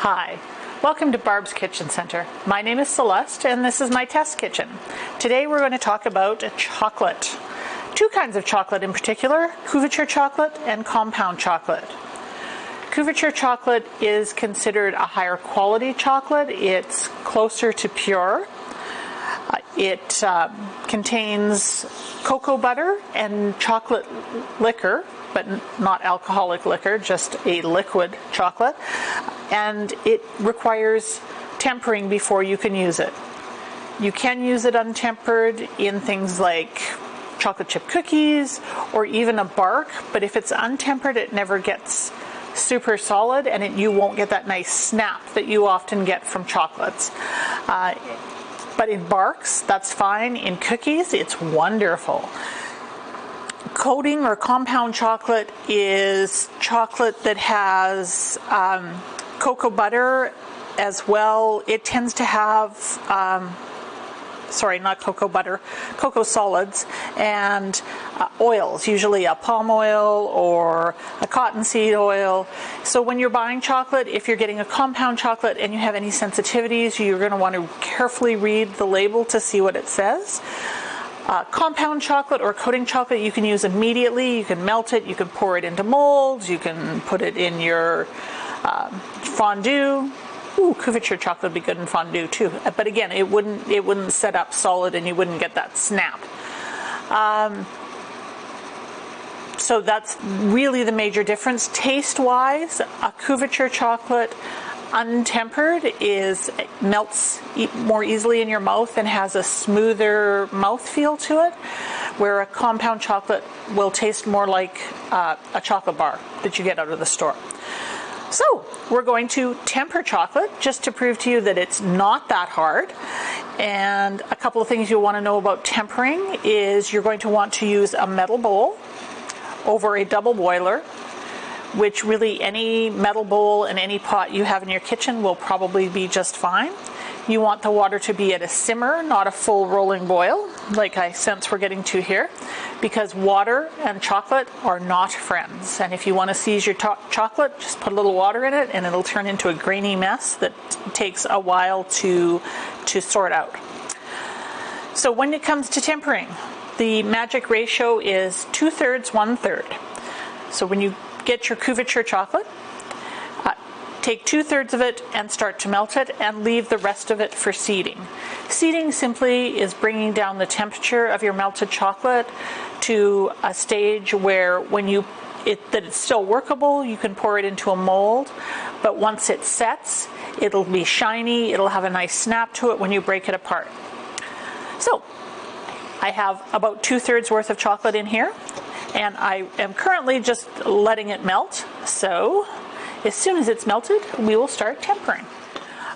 Hi, welcome to Barb's Kitchen Center. My name is Celeste and this is my test kitchen. Today we're going to talk about chocolate. Two kinds of chocolate in particular, couverture chocolate and compound chocolate. Couverture chocolate is considered a higher quality chocolate. It's closer to pure. It contains cocoa butter and chocolate liquor, but not alcoholic liquor, just a liquid chocolate. And it requires tempering before you can use it. You can use it untempered in things like chocolate chip cookies or even a bark, but if it's untempered, it never gets super solid and you won't get that nice snap that you often get from chocolates. But in barks, that's fine. In cookies, it's wonderful. Coating or compound chocolate is chocolate that has cocoa butter as well. It tends to have, not cocoa butter, cocoa solids and oils, usually a palm oil or a cottonseed oil. So when you're buying chocolate, if you're getting a compound chocolate and you have any sensitivities, you're going to want to carefully read the label to see what it says. Compound chocolate or coating chocolate you can use immediately. You can melt it, you can pour it into molds, you can put it in your fondue. Ooh, couverture chocolate would be good in fondue too. But again, it wouldn't set up solid and you wouldn't get that snap. So that's really the major difference. Taste-wise, a couverture chocolate untempered melts more easily in your mouth and has a smoother mouthfeel to it, where a compound chocolate will taste more like a chocolate bar that you get out of the store. So we're going to temper chocolate just to prove to you that it's not that hard. And a couple of things you'll want to know about tempering is you're going to want to use a metal bowl over a double boiler, which really any metal bowl and any pot you have in your kitchen will probably be just fine. You want the water to be at a simmer, not a full rolling boil, like I sense we're getting to here, because water and chocolate are not friends. And if you want to seize your chocolate, just put a little water in it and it'll turn into a grainy mess that takes a while to sort out. So when it comes to tempering, the magic ratio is 2/3, 1/3. So when you get your couverture chocolate, take 2/3 of it and start to melt it and leave the rest of it for seeding. Seeding simply is bringing down the temperature of your melted chocolate to a stage where that it's still workable, you can pour it into a mold, but once it sets, it'll be shiny, it'll have a nice snap to it when you break it apart. So I have about 2/3 worth of chocolate in here, and I am currently just letting it melt. So as soon as it's melted, we will start tempering.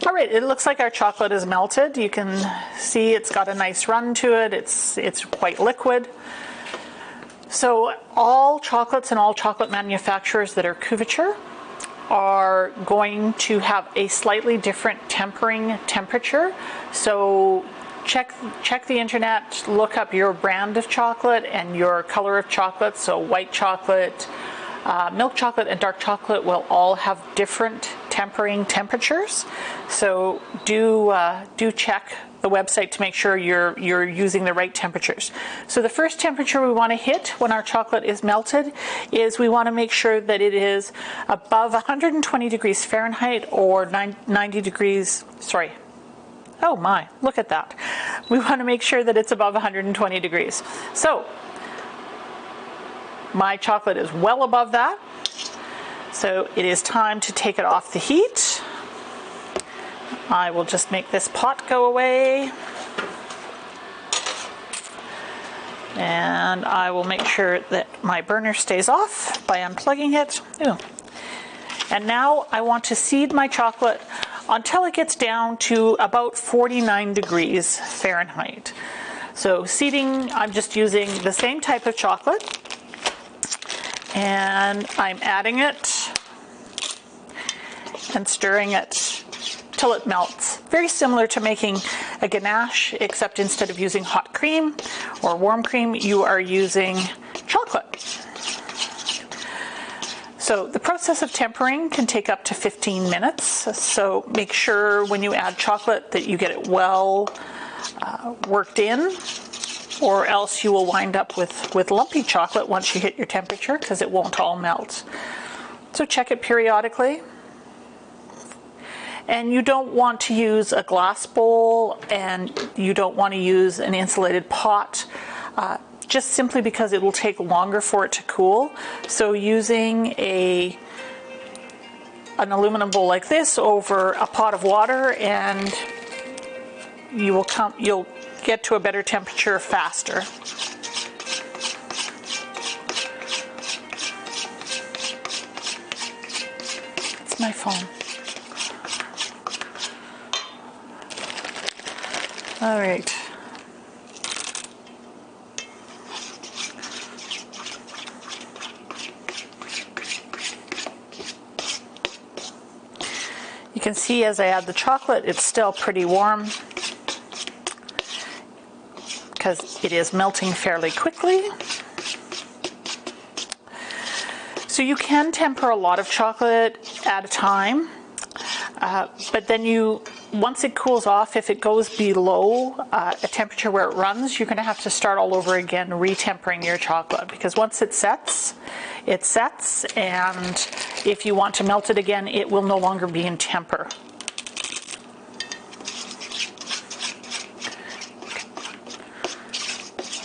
All right, it looks like our chocolate is melted. You can see it's got a nice run to it. It's quite liquid. So all chocolates and all chocolate manufacturers that are couverture are going to have a slightly different tempering temperature. So check the internet, look up your brand of chocolate and your color of chocolate. So white chocolate, milk chocolate and dark chocolate will all have different tempering temperatures. So do check the website to make sure you're using the right temperatures. So the first temperature we want to hit when our chocolate is melted is we want to make sure that it is above 120 degrees Fahrenheit or 90 degrees, oh my, look at that. We want to make sure that it's above 120 degrees. So my chocolate is well above that. So it is time to take it off the heat. I will just make this pot go away. And I will make sure that my burner stays off by unplugging it. Ooh. And now I want to seed my chocolate until it gets down to about 49 degrees Fahrenheit. So seeding, I'm just using the same type of chocolate, and I'm adding it and stirring it till it melts. Very similar to making a ganache, except instead of using hot cream or warm cream, you are using chocolate. So the process of tempering can take up to 15 minutes. So make sure when you add chocolate that you get it well worked in, or else you will wind up with lumpy chocolate once you hit your temperature, because it won't all melt. So check it periodically. And you don't want to use a glass bowl, and you don't want to use an insulated pot, just simply because it will take longer for it to cool. So using an aluminum bowl like this over a pot of water, and you'll get to a better temperature faster. It's my phone. All right. You can see as I add the chocolate, it's still pretty warm because it is melting fairly quickly. So you can temper a lot of chocolate at a time, but then once it cools off, if it goes below a temperature where it runs, you're going to have to start all over again retempering your chocolate, because once it sets, and if you want to melt it again, it will no longer be in temper.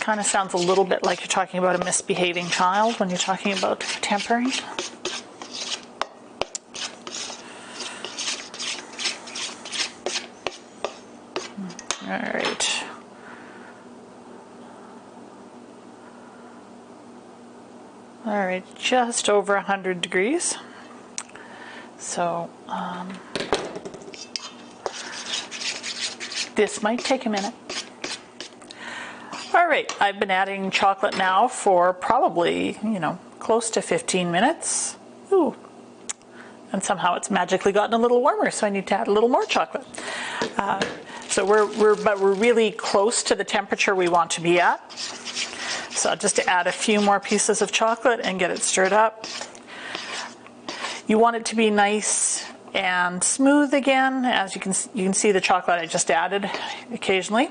Kind of sounds a little bit like you're talking about a misbehaving child when you're talking about tempering. All right. All right, just over 100 degrees. So this might take a minute. All right, I've been adding chocolate now for probably, close to 15 minutes. Ooh. And somehow it's magically gotten a little warmer, so I need to add a little more chocolate. So we're really close to the temperature we want to be at. So I'll just add a few more pieces of chocolate and get it stirred up. You want it to be nice and smooth again. As you can see the chocolate I just added occasionally.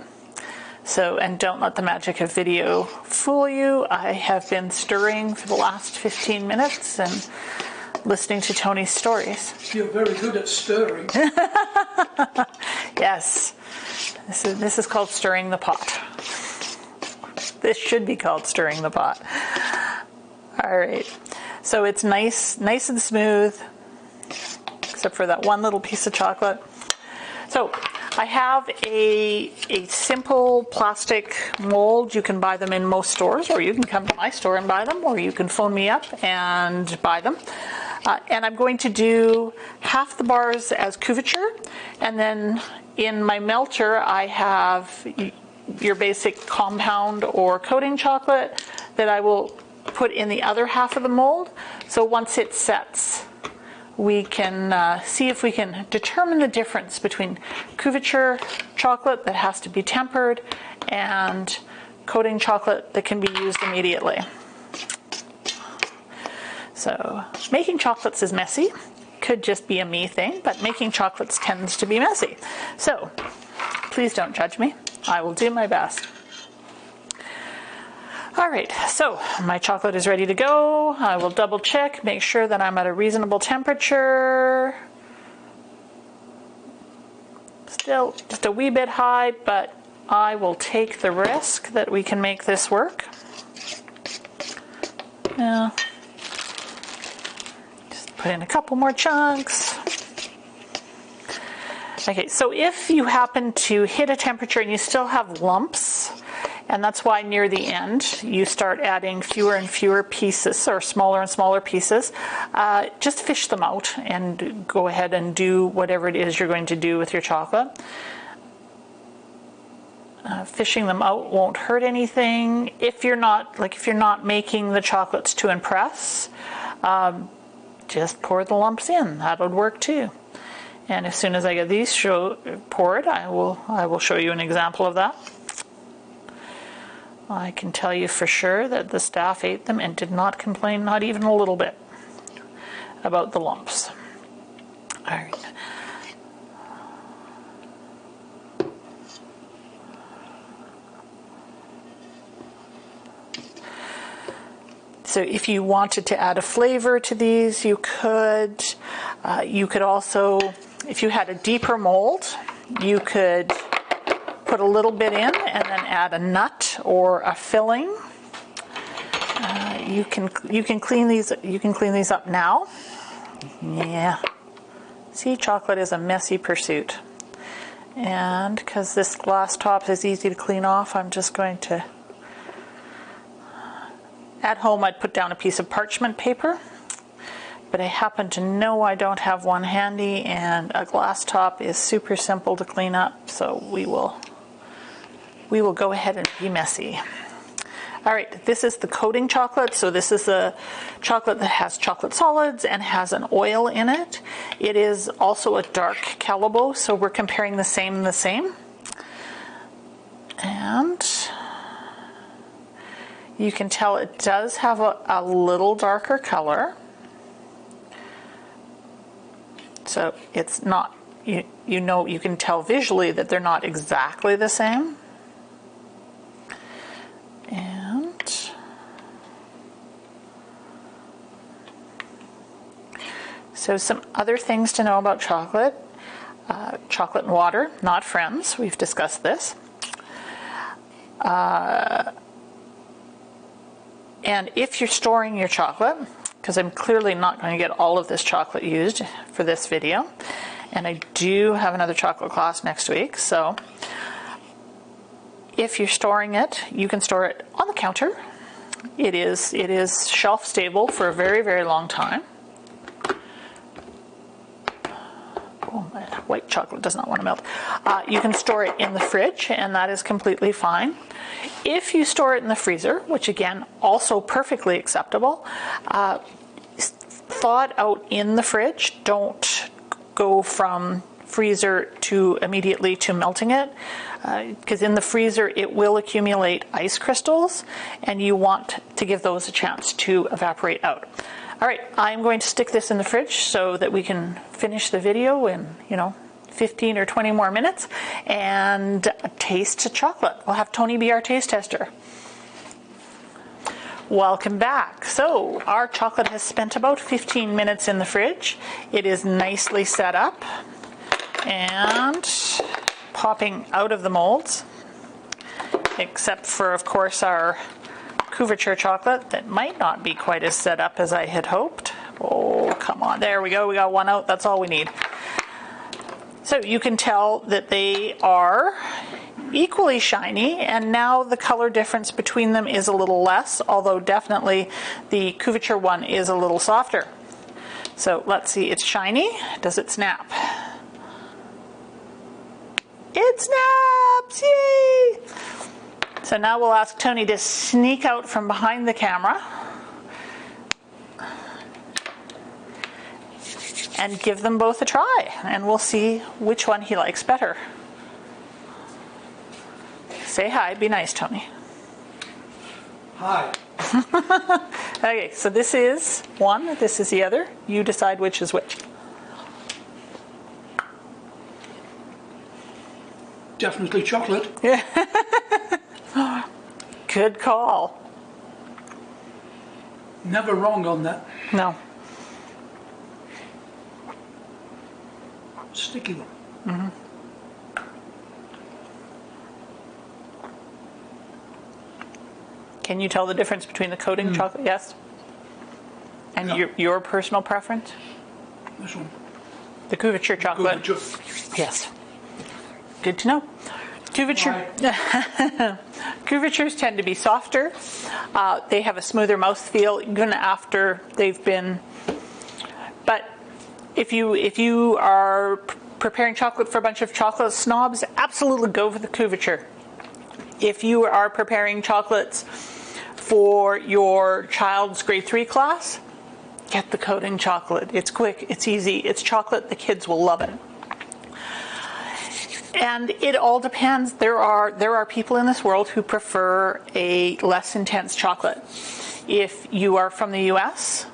So, and don't let the magic of video fool you. I have been stirring for the last 15 minutes and listening to Tony's stories. You're very good at stirring. Yes, this is called stirring the pot. This should be called stirring the pot. All right, so it's nice and smooth, except for that one little piece of chocolate. So I have a simple plastic mold. You can buy them in most stores, or you can come to my store and buy them, or you can phone me up and buy them. And I'm going to do half the bars as couverture, and then in my melter I have your basic compound or coating chocolate that I will put in the other half of the mold. So once it sets, we can see if we can determine the difference between couverture chocolate that has to be tempered and coating chocolate that can be used immediately. So making chocolates is messy. Could just be a me thing, but making chocolates tends to be messy. So please don't judge me. I will do my best. All right, so my chocolate is ready to go. I will double check, make sure that I'm at a reasonable temperature. Still just a wee bit high, but I will take the risk that we can make this work. Yeah. Just put in a couple more chunks. Okay, so if you happen to hit a temperature and you still have lumps, and that's why near the end you start adding fewer and fewer pieces, or smaller and smaller pieces, just fish them out and go ahead and do whatever it is you're going to do with your chocolate. Fishing them out won't hurt anything. If you're not making the chocolates to impress, just pour the lumps in. That would work too. And as soon as I get these poured, I will show you an example of that. I can tell you for sure that the staff ate them and did not complain, not even a little bit. about the lumps. All right. So if you wanted to add a flavor to these, you could. You could also, if you had a deeper mold, you could put a little bit in and then add a nut or a filling. You can clean these. You can clean these up now. Yeah. See, chocolate is a messy pursuit, and because this glass top is easy to clean off, I'm just going to. At home, I'd put down a piece of parchment paper, but I happen to know I don't have one handy, and a glass top is super simple to clean up, so we will go ahead and be messy. All right, this is the coating chocolate. So this is a chocolate that has chocolate solids and has an oil in it. It is also a dark Callebaut, so we're comparing the same and the same. And you can tell it does have a little darker color. So it's not, you can tell visually that they're not exactly the same. And so some other things to know about chocolate. Chocolate and water, not friends. We've discussed this. And if you're storing your chocolate, because I'm clearly not going to get all of this chocolate used for this video, and I do have another chocolate class next week, so if you're storing it, you can store it on the counter. It is shelf stable for a very, very long time. Oh, my white chocolate does not want to melt. You can store it in the fridge, and that is completely fine. If you store it in the freezer, which again, also perfectly acceptable, thaw it out in the fridge. Don't go from freezer to immediately to melting it, because in the freezer it will accumulate ice crystals, and you want to give those a chance to evaporate out. All right, I'm going to stick this in the fridge so that we can finish the video in, 15 or 20 more minutes and taste chocolate. We'll have Tony be our taste tester. Welcome back. So our chocolate has spent about 15 minutes in the fridge. It is nicely set up and popping out of the molds, except for, of course, our couverture chocolate that might not be quite as set up as I had hoped. Oh, come on. There we go. We got one out. That's all we need. So you can tell that they are equally shiny, and now the color difference between them is a little less, although definitely the couverture one is a little softer. So let's see. It's shiny. Does it snap? It snaps! Yay! So now we'll ask Tony to sneak out from behind the camera and give them both a try, and we'll see which one he likes better. Say hi, be nice, Tony. Hi. Okay, so this is one, this is the other. You decide which is which. Definitely chocolate. Good call. Never wrong on that. No. Sticky one. Mm-hmm. Can you tell the difference between the coating chocolate? Yes. And Yeah. your personal preference? This one. The couverture chocolate. Couverture. Yes. Good to know. Couverture. Couvertures tend to be softer. They have a smoother mouthfeel even after they've been. But if you are preparing chocolate for a bunch of chocolate snobs, absolutely go for the couverture. If you are preparing chocolates for your child's grade 3 class, get the coating chocolate. It's quick, it's easy, it's chocolate. The kids will love it. And it all depends. There are people in this world who prefer a less intense chocolate. If you are from the US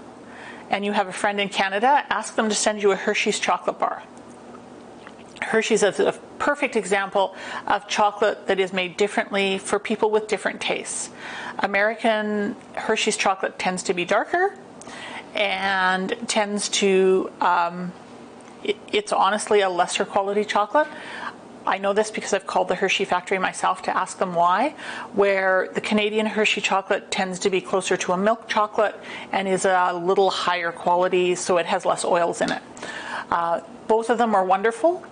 and you have a friend in Canada, ask them to send you a Hershey's chocolate bar. Hershey's is a perfect example of chocolate that is made differently for people with different tastes. American Hershey's chocolate tends to be darker and tends to, it's honestly a lesser quality chocolate. I know this because I've called the Hershey factory myself to ask them why, where the Canadian Hershey chocolate tends to be closer to a milk chocolate and is a little higher quality, so it has less oils in it. Both of them are wonderful.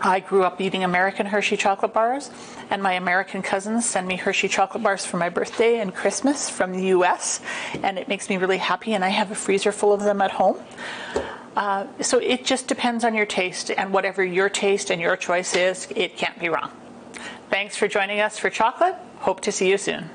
I grew up eating American Hershey chocolate bars, and my American cousins send me Hershey chocolate bars for my birthday and Christmas from the US, and it makes me really happy, and I have a freezer full of them at home. So it just depends on your taste, and whatever your taste and your choice is, it can't be wrong. Thanks for joining us for chocolate. Hope to see you soon.